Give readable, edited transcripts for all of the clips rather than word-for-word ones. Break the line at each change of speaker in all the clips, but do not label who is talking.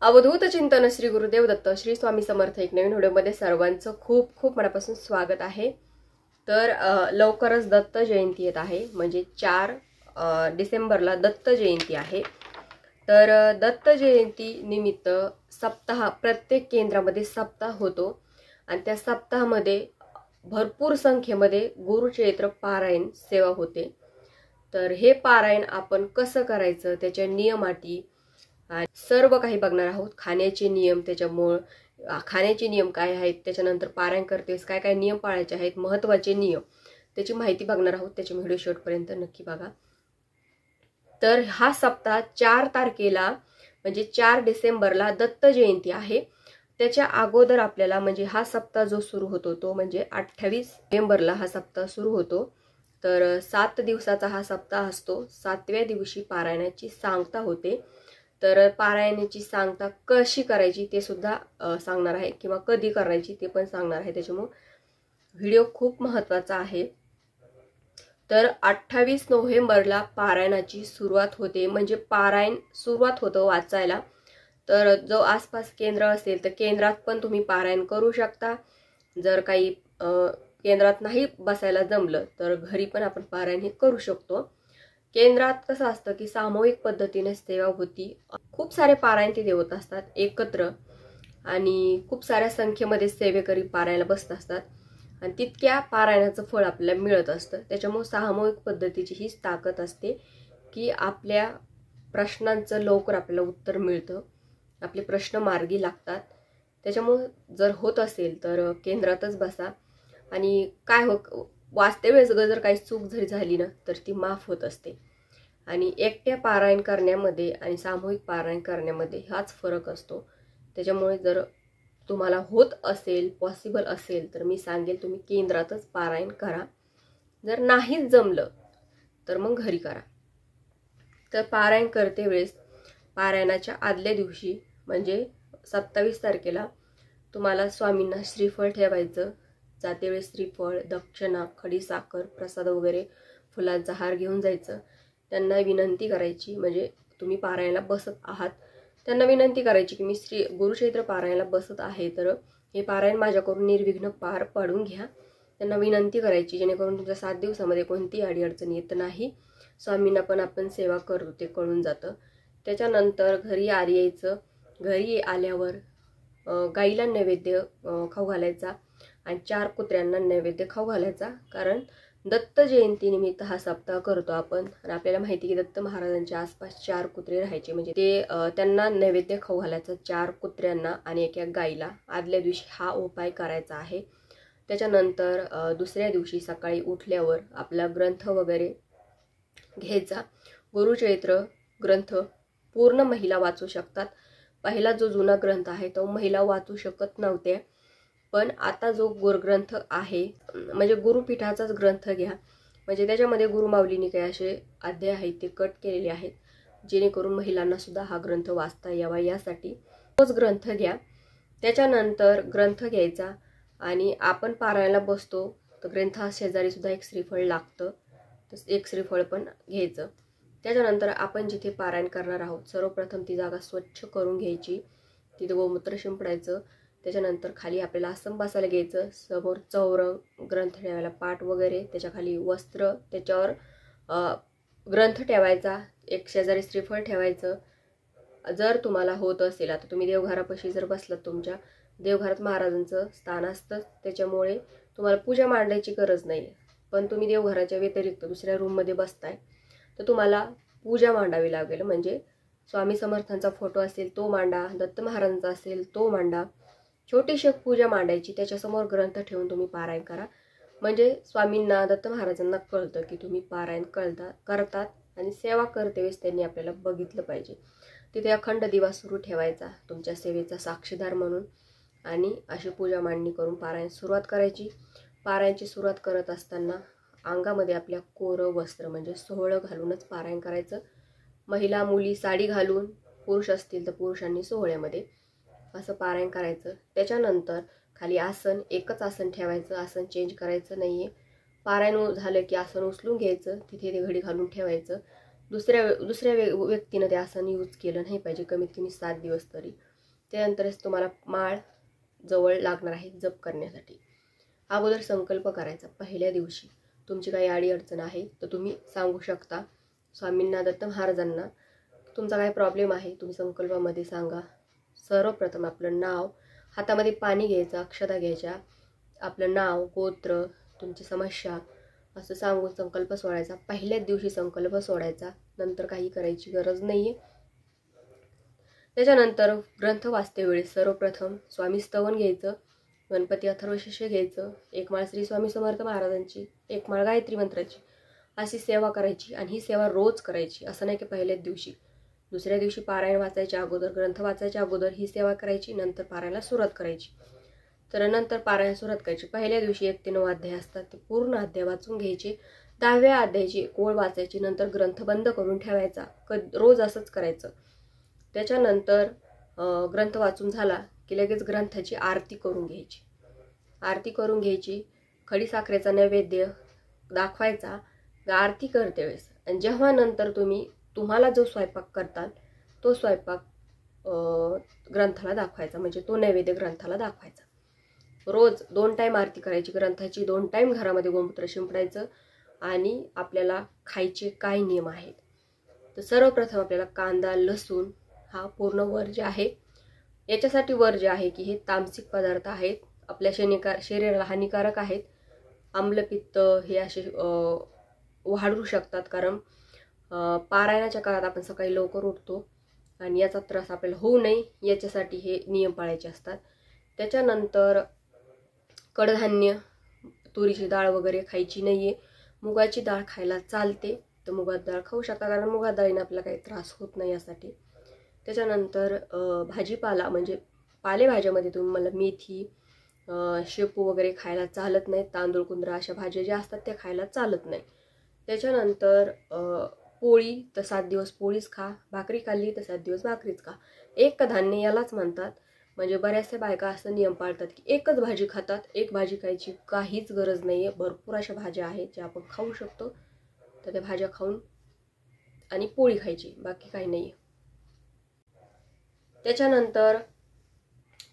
अवधूत चिंतन श्री गुरुदेव दत्त श्री स्वामी समर्थ एक नवीन व्हिडिओमध्ये सर्वांचं खूप खूप मनापासून स्वागत आहे। तर लवकरच दत्त जयंती येत आहे, म्हणजे 4 डिसेंबरला दत्त जयंती आहे। तर दत्त जयंती निमित्त सप्ताह प्रत्येक केंद्रामध्ये सप्ताह होतो आणि त्या सप्ताहामध्ये भरपूर संख्येमध्ये गुरुचरित्र पारायण सेवा होते। तर हे पारायण आपण कसं करायचं, त्याच्या नियम अटी आणि सर्व काही बघणार आहोत। खाण्याचे नियम, त्याच्यामुळे खाण्याचे नियम काय आहेत, त्याच्यानंतर पारायण करतेस काय काय नियम पाळायचे आहेत, महत्त्वाचे नियम, त्याची माहिती बघणार आहोत। त्याची व्हिडिओ शेवटपर्यंत नक्की बघा। तर हा सप्ताह 4 तारखेला म्हणजे 4 डिसेंबरला दत्त जयंती आहे। त्याच्या अगोदर आपल्याला म्हणजे हा सप्ताह जो सुरू होतो तो म्हणजे 28 नोव्हेंबरला हा सप्ताह सुरू होतो। तर 7 दिवसाचा हा सप्ताह असतो। 7व्या दिवशी पारायणाची सांगता होते। तर पारायणाची सांगता कशी करायची ते सुद्धा सांगणार आहे, किंवा कधी करायची ते पण सांगणार आहे। त्याच्यामुळे व्हिडिओ खूप महत्त्वाचा आहे। तर 28 नोव्हेंबरला पारायणाची सुरुवात होते, म्हणजे पारायण सुरुवात होतं वाचायला। तर जो आसपास केंद्र असेल तर केंद्रात पण तुम्ही पारायण करू शकता। जर काही केंद्रात नाही बसायला जमलं तर घरी पण आपण पारायण हे करू शकतो। केंद्रात कसं असतं की सामूहिक पद्धतीने सेवा होती, खूप सारे पारायण ते देवत असतात एकत्र, आणि खूप साऱ्या संख्येमध्ये सेवेकरी पारायणाला बसत असतात आणि तितक्या पारायणाचं फळ आपल्याला मिळत असतं। त्याच्यामुळे सामूहिक पद्धतीची हीच ताकद असते की आपल्या प्रश्नांचं लवकर आपल्याला उत्तर मिळतं, आपले प्रश्न मार्गी लागतात। त्याच्यामुळे जर होत असेल तर केंद्रातच बसा, आणि काय वाचते वेळेस जर काही चूक जरी झाली ना तर ती माफ होत असते। आणि एकट्या पारायण करण्यामध्ये आणि सामूहिक पारायण करण्यामध्ये हाच फरक असतो। त्याच्यामुळे जर तुम्हाला होत असेल, पॉसिबल असेल, तर मी सांगेल तुम्ही केंद्रातच पारायण करा। जर नाहीच जमलं तर मग घरी करा। तर पारायण करते वेळेस पारायणाच्या आदल्या दिवशी म्हणजे 27 तारखेला तुम्हाला स्वामींना श्रीफळ ठेवायचं। जाते वेळेस श्रीफळ, दक्षिणा, खडीसाखर, प्रसाद वगैरे फुलांचा हार घेऊन जायचं। त्यांना विनंती करायची, म्हणजे तुम्ही पारायणाला बसत आहात त्यांना विनंती करायची की मी श्री गुरुचरित्र पारायणाला बसत आहे, तर हे पारायण माझ्याकडून निर्विघ्न पार पाडून घ्या। त्यांना विनंती करायची, जेणेकरून तुमच्या 7 दिवसामध्ये कोणती अडीअडचण येत नाही। स्वामींना पण आपण सेवा करतो ते कळून जातं। त्याच्यानंतर घरी यायचं। घरी आल्यावर गाईला नैवेद्य खाऊ घालायचा आणि 4 कुत्र्यांना नैवेद्य खाऊ घालायचा, कारण दत्त जयंती निमित्त हा सप्ताह करतो आपण। आणि आपल्याला माहिती की दत्त महाराजांच्या आसपास 4 कुत्रे राहायचे, म्हणजे ते त्यांना नैवेद्य खाऊ घालायचा 4 कुत्र्यांना आणि एका गाईला। आदल्या दिवशी हा उपाय करायचा आहे। त्याच्यानंतर दुसऱ्या दिवशी सकाळी उठल्यावर आपला ग्रंथ वगैरे घ्यायचा। गुरुचरित्र ग्रंथ पूर्ण महिला वाचू शकतात। पहिला जो जुना ग्रंथ आहे तो महिला वाचू शकत नव्हत्या, पण आता जो गुरुग्रंथ आहे म्हणजे गुरुपीठाचाच ग्रंथ घ्या, म्हणजे त्याच्यामध्ये गुरुमाऊलीने काही असे अध्याय आहेत ते कट केलेले आहेत, जेणेकरून महिलांना सुद्धा हा ग्रंथ वाचता यावा यासाठी तोच ग्रंथ घ्या। त्याच्यानंतर ग्रंथ घ्यायचा आणि आपण पारायणाला बसतो तर ग्रंथा शेजारी सुद्धा एक श्रीफळ लागतं, तर एक श्रीफळ पण घ्यायचं। त्याच्यानंतर आपण जिथे पारायण करणार आहोत सर्वप्रथम ती जागा स्वच्छ करून घ्यायची, तिथे गोमूत्र शिंपडायचं। त्याच्यानंतर खाली आपल्याला आसन बसायला घ्यायचं, समोर चौरंग, ग्रंथ ठेवायला पाट वगैरे, त्याच्या खाली वस्त्र, त्याच्यावर ग्रंथ ठेवायचा, एक शेजारी श्रीफळ ठेवायचं। जर तुम्हाला होत असेल, आता तुम्ही देवघरापाशी जर बसलात, तुमच्या देवघरात महाराजांचं स्थान असतं, त्याच्यामुळे तुम्हाला पूजा मांडायची गरज नाही, पण तुम्ही देवघराच्या व्यतिरिक्त दुसऱ्या रूममध्ये बसताय तर तुम्हाला पूजा मांडावी लागेल। म्हणजे स्वामी समर्थांचा फोटो असेल तो मांडा, दत्त महाराजांचा असेल तो मांडा, छोटीशी पूजा मांडायची, त्याच्यासमोर ग्रंथ ठेवून तुम्ही पारायण करा। म्हणजे स्वामींना, दत्त महाराजांना कळतं की तुम्ही पारायण करतात आणि सेवा करते वेळेस त्यांनी आपल्याला बघितलं पाहिजे। तिथे अखंड दिवा सुरू ठेवायचा तुमच्या सेवेचा साक्षीदार म्हणून, आणि अशी पूजा मांडणी करून पारायण सुरुवात करायची। पारायणची सुरुवात करत असताना अंगामध्ये आपल्या कोरं वस्त्र म्हणजे सोहळं घालूनच पारायण करायचं। महिला मुली साडी घालून, पुरुष असतील तर पुरुषांनी सोहळ्यामध्ये असं पारायण करायचं। त्याच्यानंतर खाली आसन, एकच आसन ठेवायचं, आसन चेंज करायचं नाहीये। पारायण झालं की आसन उचलून घ्यायचं, तिथे ते घडी घालून ठेवायचं। दुसऱ्या व्यक्तीनं ते आसन यूज केलं नाही पाहिजे, कमीत कमी 7 दिवस तरी. त्यानंतरच तुम्हाला माळ जवळ लागणार आहे जप करण्यासाठी. अगोदर संकल्प करायचा. पहिल्या दिवशी तुमची काही अडीअडचण आहे तर तुम्ही सांगू शकता स्वामींना, दत्त महाराजांना. तुमचा काय प्रॉब्लेम आहे तुम्ही संकल्पामध्ये सांगा. सर्वप्रथम आपलं नाव, हातामध्ये पाणी घ्यायचं, अक्षता घ्यायच्या, आपलं नाव, गोत्र, तुमची समस्या असं सांगून संकल्प सोडायचा. पहिल्याच दिवशी संकल्प सोडायचा, नंतर काही करायची गरज नाहीये. त्याच्यानंतर ग्रंथ वाचते वेळेस सर्वप्रथम स्वामी स्तवन घ्यायचं, गणपती अथर्वशीर्ष घ्यायचं, एक माळ श्री स्वामी समर्थ महाराजांची, एक माळ गायत्री मंत्राची, अशी सेवा करायची. आणि ही सेवा रोज करायची, असं नाही की पहिल्याच दिवशी. दुसऱ्या दिवशी पारायण वाचायच्या अगोदर, ग्रंथ वाचायच्या अगोदर ही सेवा करायची, नंतर पारायणाला सुरुवात करायची. तर नंतर पारायण सुरुवात करायची. पहिल्या दिवशी 1 ते 9 अध्याय असतात, ते पूर्ण अध्याय वाचून घ्यायचे. 10व्या अध्यायाची ओळ वाचायची, नंतर ग्रंथ बंद करून ठेवायचा. रोज असंच करायचं. त्याच्यानंतर ग्रंथ वाचून झाला की लगेच ग्रंथाची आरती करून घ्यायची. आरती करून घ्यायची, खडी साखरेचा नैवेद्य दाखवायचा आरती करते वेळेस. आणि जेव्हा नंतर तुम्हाला जो स्वयंपाक करताल तो स्वयंपाक ग्रंथाला दाखवायचा, म्हणजे तो नैवेद्य ग्रंथाला दाखवायचा. रोज 2 टाइम आरती करायची ग्रंथाची, 2 टाइम घरामध्ये गोमूत्र शिंपडायचं. आणि आपल्याला खायचे काय नियम आहेत तर सर्वप्रथम आपल्याला कांदा, लसूण हा पूर्ण वर्ज्य आहे. याच्यासाठी वर्ज्य आहे की हे तामसिक पदार्थ आहेत, आपल्या शरीराला हानिकारक आहेत. आम्लपित्त हे असे वाढू शकतात, कारण पारायणाच्या काळात आपण सकाळी लवकर उठतो आणि याचा त्रास आपल्याला होऊ नये याच्यासाठी हे नियम पाळायचे असतात. त्याच्यानंतर कडधान्य, तुरीची डाळ वगैरे खायची नाहीये. मुगाची डाळ खायला चालते तर मुगाची डाळ खाऊ शकता, कारण मुगा डाळीने आपल्याला काही त्रास होत नाही यासाठी. त्याच्यानंतर भाजीपाला म्हणजे पालेभाज्यामध्ये तुम्हाला मेथी, शेपू वगैरे खायला चालत नाही. तांदूळ, कुंद्रा अशा भाज्या ज्या असतात त्या खायला चालत नाही. त्याच्यानंतर पोळी तर 7 दिवस पोळीच खा, भाकरी खाल्ली तर 7 दिवस भाकरीच खा. एक धान्य यालाच म्हणतात. म्हणजे बऱ्याचशा बायका असं नियम पाळतात की एकच भाजी खातात, एक भाजी खायची काहीच गरज नाहीये. भरपूर अशा भाज्या आहेत ज्या आपण खाऊ शकतो, तर त्या भाज्या खाऊन आणि पोळी खायची, बाकी काही नाहीये. त्याच्यानंतर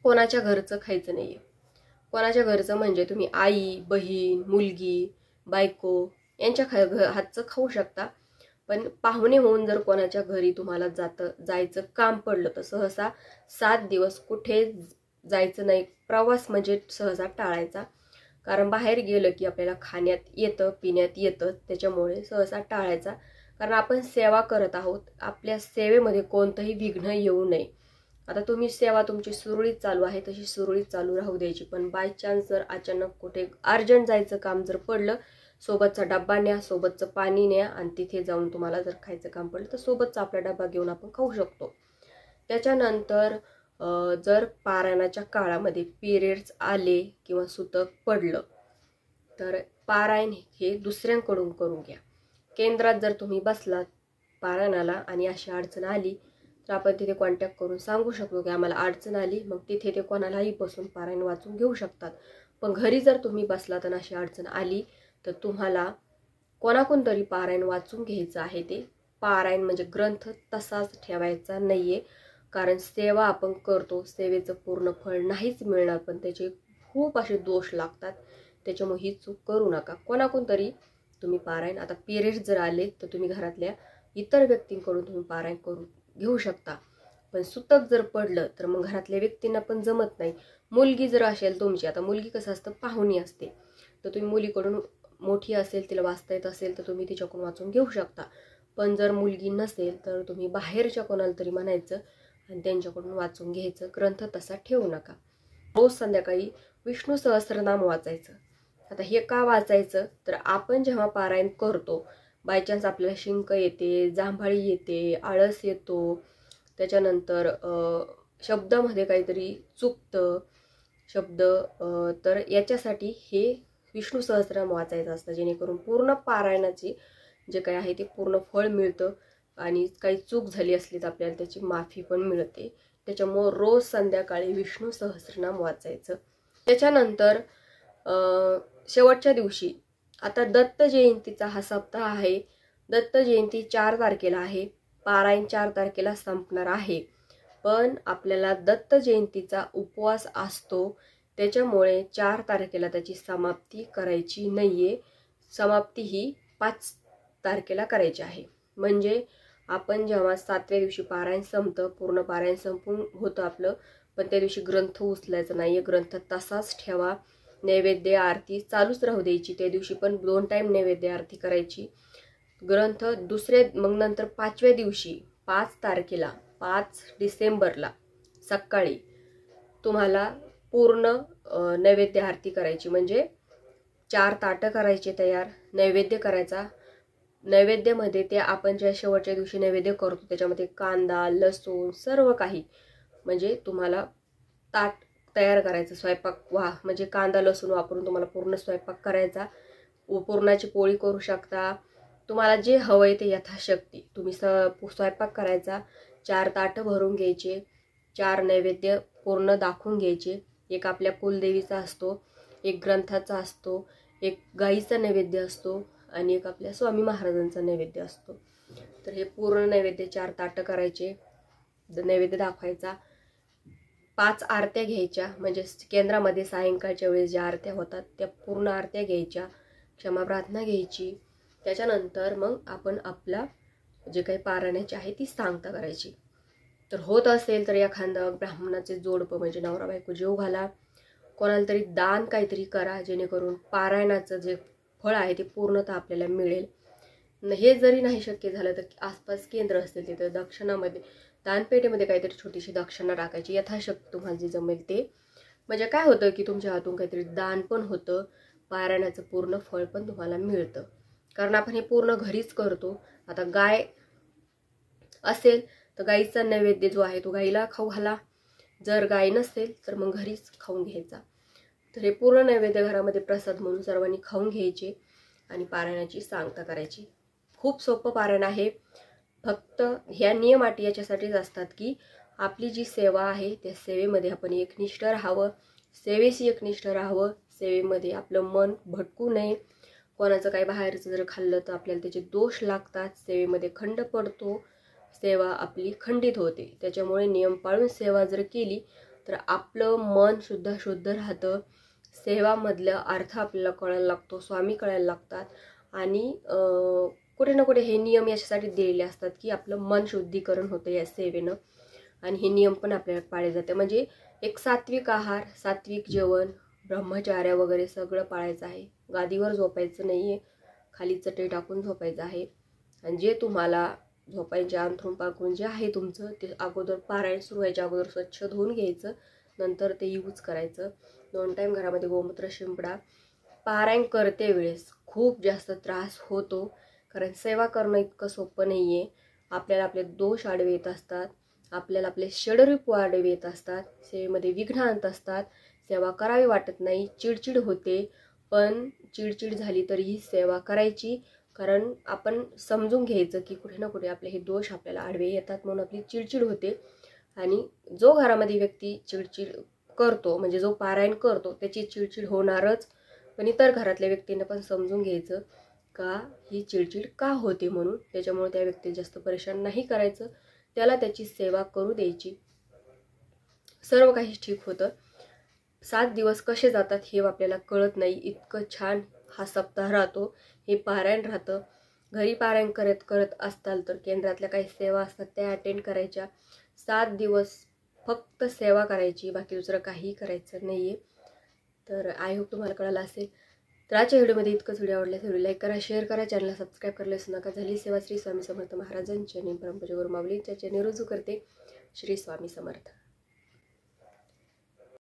कोणाच्या घरचं खायचं नाहीये. कोणाच्या घरचं म्हणजे तुम्ही आई, बहीण, मुलगी, बायको यांच्या हातचं खाऊ शकता. पण पाहुणे होऊन जर कोणाच्या घरी तुम्हाला जायचं काम पडलं तर सहसा 7 दिवस कुठे जायचं नाही. प्रवास म्हणजे सहसा टाळायचा, कारण बाहेर गेलं की आपल्याला खाण्यात येतं, पिण्यात येतं, त्याच्यामुळे सहसा टाळायचा. कारण आपण सेवा करत आहोत, आपल्या सेवेमध्ये कोणतंही विघ्न येऊ नये. आता सेवा तुमची सुरळीत चालू आहे तशी सुरळीत चालू राहू द्यायची. पण बाय चान्स जर अचानक कुठे अर्जंट जायचं काम जर पडलं, सोबतचा डब्बा न्या, सोबतचं पाणी न्या, आणि तिथे जाऊन तुम्हाला जर खायचं काम पडलं तर सोबतचा आपला डब्बा घेऊन आपण खाऊ शकतो. त्याच्यानंतर जर पारायणाच्या काळामध्ये पिरियड्स आले किंवा सुतक पडलं तर पारायण हे दुसऱ्यांकडून करून घ्या. केंद्रात जर तुम्ही बसलात पारायणाला आणि अशी अडचण आली तर आपण तिथे कॉन्टॅक्ट करून सांगू शकतो की आम्हाला अडचण आली, मग तिथे ते कोणालाही बसून पारायण वाचून घेऊ शकतात. पण घरी जर तुम्ही बसलात आणि अशी अडचण आली तर तुम्हाला कोणाकोण तरी पारायण वाचून घ्यायचं आहे. ते पारायण म्हणजे ग्रंथ तसाच ठेवायचा नाहीये, कारण सेवा आपण करतो, सेवेचं पूर्ण फळ नाहीच मिळणार, पण त्याचे खूप असे दोष लागतात. त्याच्यामुळे ही चूक करू नका. कोणाकोण तरी तुम्ही पारायण, आता पिरियड जर आले तर तुम्ही घरातल्या इतर व्यक्तींकडून तुम्ही पारायण करून घेऊ शकता. पण सुतक जर पडलं तर मग घरातल्या व्यक्तींना पण जमत नाही. मुलगी जर असेल तुमची, आता मुलगी कसं असतं पाहुणी असते, तर तुम्ही मुलीकडून मोठी असेल, तिला वाचता येत असेल तर तुम्ही तिच्याकडून वाचून घेऊ शकता. पण जर मुलगी नसेल तर तुम्ही बाहेरच्या कोणाला तरी म्हणायचं आणि त्यांच्याकडून वाचून घ्यायचं. ग्रंथ तसा ठेवू नका. रोज संध्याकाळी विष्णू सहस्त्रनाम वाचायचं. आता हे का वाचायचं तर आपण जेव्हा पारायण करतो, बायचान्स आपल्याला शिंक येते, जांभळी येते, आळस येतो, त्याच्यानंतर शब्दामध्ये काहीतरी चुकतं शब्द, तर याच्यासाठी हे विष्णू सहस्त्रनाम वाचायचं असतं, जेणेकरून पूर्ण पारायणाची जे काही आहे ते पूर्ण फळ मिळतं आणि काही चूक झाली असली तर आपल्याला त्याची माफी पण मिळते. त्याच्यामुळे रोज संध्याकाळी विष्णू सहस्त्रनाम वाचायचं. त्याच्यानंतर शेवटच्या दिवशी, आता दत्त जयंतीचा हा सप्ताह आहे, दत्त जयंती 4 तारखेला आहे, पारायण 4 तारखेला संपणार आहे. पण आपल्याला दत्त जयंतीचा उपवास असतो, त्याच्यामुळे 4 तारखेला त्याची समाप्ती करायची नाहीये. समाप्ती ही 5 तारखेला करायची आहे. म्हणजे आपण जेव्हा 7व्या दिवशी पारायण संपतं, पूर्ण पारायण संपून होतं आपलं, पण त्या दिवशी ग्रंथ उचलायचा नाहीये. ग्रंथ तसाच ठेवा. नैवेद्य आरती चालूच राहू द्यायची. त्या दिवशी पण 2 टाइम नैवेद्य आरती करायची. ग्रंथ मग नंतर 5व्या दिवशी 5 तारखेला 5 डिसेंबरला सकाळी तुम्हाला पूर्ण नैवेद्य आरती करायची. म्हणजे 4 ताटं करायचे तयार, नैवेद्य करायचा. नैवेद्यामध्ये ते आपण ज्या शेवटच्या दिवशी नैवेद्य करतो त्याच्यामध्ये कांदा, लसूण, सर्व काही, म्हणजे तुम्हाला ताट तयार करायचं. स्वयंपाक म्हणजे कांदा लसूण वापरून तुम्हाला पूर्ण स्वयंपाक करायचा. पुरणाची पोळी करू शकता. तुम्हाला जे हवंय ते यथाशक्ती तुम्ही स्वयंपाक करायचा. 4 ताटं भरून घ्यायचे, 4 नैवेद्य पूर्ण दाखवून घ्यायचे. एक आपल्या कुलदेवीचा असतो, एक ग्रंथाचा असतो, एक गाईचा नैवेद्य असतो आणि एक आपल्या स्वामी महाराजांचा नैवेद्य असतो. तर हे पूर्ण नैवेद्य 4 ताटं करायचे, नैवेद्य दाखवायचा. 5 आरत्या घ्यायच्या. म्हणजे केंद्रामध्ये सायंकाळच्या वेळेस ज्या आरत्या होतात त्या पूर्ण आरत्या घ्यायच्या, क्षमा प्रार्थना घ्यायची. त्याच्यानंतर मग आपण आपला जे काही पारायणाची आहे ती सांगता करायची. तर होत असेल तर एखादं ब्राह्मणाचे जोडपं म्हणजे नवरा बायको जेव घाला, कोणाला तरी दान काहीतरी करा, जेणेकरून पारायणाचं जे फळ आहे ते पूर्णतः आपल्याला मिळेल. हे जरी नाही शक्य झालं तर आसपास केंद्र असतील तिथं दक्षिणामध्ये दानपेटीमध्ये काहीतरी छोटीशी दक्षिणा टाकायची, यथाशक्ती तुम्हाला जे जमेल ते. म्हणजे काय होतं की तुमच्या हातून काहीतरी दान पण होतं, पारायणाचं पूर्ण फळ पण तुम्हाला मिळतं. कारण आपण हे पूर्ण घरीच करतो. आता गाय असेल तर गाईचा नैवेद्य जो आहे तो गाईला खाऊ घाला. जर गाय नसेल तर मग घरीच खाऊन घ्यायचा. तर हे पूर्ण नैवेद्य घरामध्ये प्रसाद म्हणून सर्वांनी खाऊन घ्यायचे आणि पारायणाची सांगता करायची. खूप सोपं पारायण आहे. फक्त ह्या नियम अटी याच्यासाठीच असतात की आपली जी सेवा आहे त्या सेवेमध्ये आपण एकनिष्ठ राहावं, सेवेशी एकनिष्ठ राहावं. सेवेमध्ये आपलं मन भटकू नये. कोणाचं काही बाहेरचं जर खाल्लं तर आपल्याला त्याचे दोष लागतात, सेवेमध्ये खंड पडतो, सेवा आपली खंडित होते. त्याच्यामुळे नियम पाळून सेवा जर केली तर आपलं मन सुद्धा शुद्ध राहतं. सेवामधला अर्थ आपल्याला कळायला लागतो, स्वामी कळायला लागतात. आणि कुठे ना कुठे हे नियम याच्यासाठी दिलेले असतात की आपलं मन शुद्धीकरण होतं या सेवेनं. आणि हे नियम पण आपल्याला पाळले जाते. म्हणजे एक सात्विक आहार, सात्विक जेवण, ब्रह्मचार्य वगैरे सगळं पाळायचं आहे. गादीवर झोपायचं नाहीये, खाली चटई टाकून झोपायचं आहे. आणि जे तुम्हाला झोपायचे अंथरूण पांघरूण जे आहे तुमचं ते अगोदर पारायण सुरू व्हायच्या अगोदर स्वच्छ धुवून घ्यायचं, नंतर ते यूज करायचं. 2 टाइम घरामध्ये गोमूत्र शिंपडा. पारायण करते वेळेस खूप जास्त त्रास होतो, कारण सेवा करणं इतकं सोपं नाहीये. आपल्याला आपले दोष आडवे येत असतात, आपल्याला आपले षडरूप आडवे येत असतात, सेवेमध्ये विघ्न आणत असतात, सेवा करावी वाटत नाही, चिडचिड होते. पण चिडचिड झाली तरीही सेवा करायची, कारण आपण समजून घ्यायचं की कुठे ना कुठे आपले हे दोष आपल्याला आडवे येतात म्हणून आपली चिडचिड होते. आणि जो घरामध्ये व्यक्ती चिडचिड करतो म्हणजे जो पारायण करतो त्याची चिडचिड होणारच. पण इतर घरातल्या व्यक्तींना पण समजून घ्यायचं का ही चिडचिड का होते म्हणून. त्याच्यामुळे त्या व्यक्ती जास्त परेशान नाही करायचं, त्याला त्याची सेवा करू द्यायची. सर्व काही ठीक होतं. 7 दिवस कसे जातात हे आपल्याला कळत नाही. इतकं छान हा सप्ताह राहतो, हे पारायण राहतं. घरी पारायण करत असताल तर केंद्रातल्या काही सेवा असतात त्या अटेंड करायच्या. 7 दिवस फक्त सेवा करायची, बाकी दुसरं काही करायचं नाहीये. तर आय होप तुम्हाला कळलं असेल. तर आजच्या व्हिडिओमध्ये इतकंच. व्हिडिओ आवडल्यास व्हिडिओ लाईक करा, शेअर करा, चॅनलला सबस्क्राईब करायला विसरू नका. झाली सेवा श्री स्वामी समर्थ महाराजांच्या आणि परमपूज्य गुरु माऊलींच्या चरणी रुजू करते. श्री स्वामी समर्थ.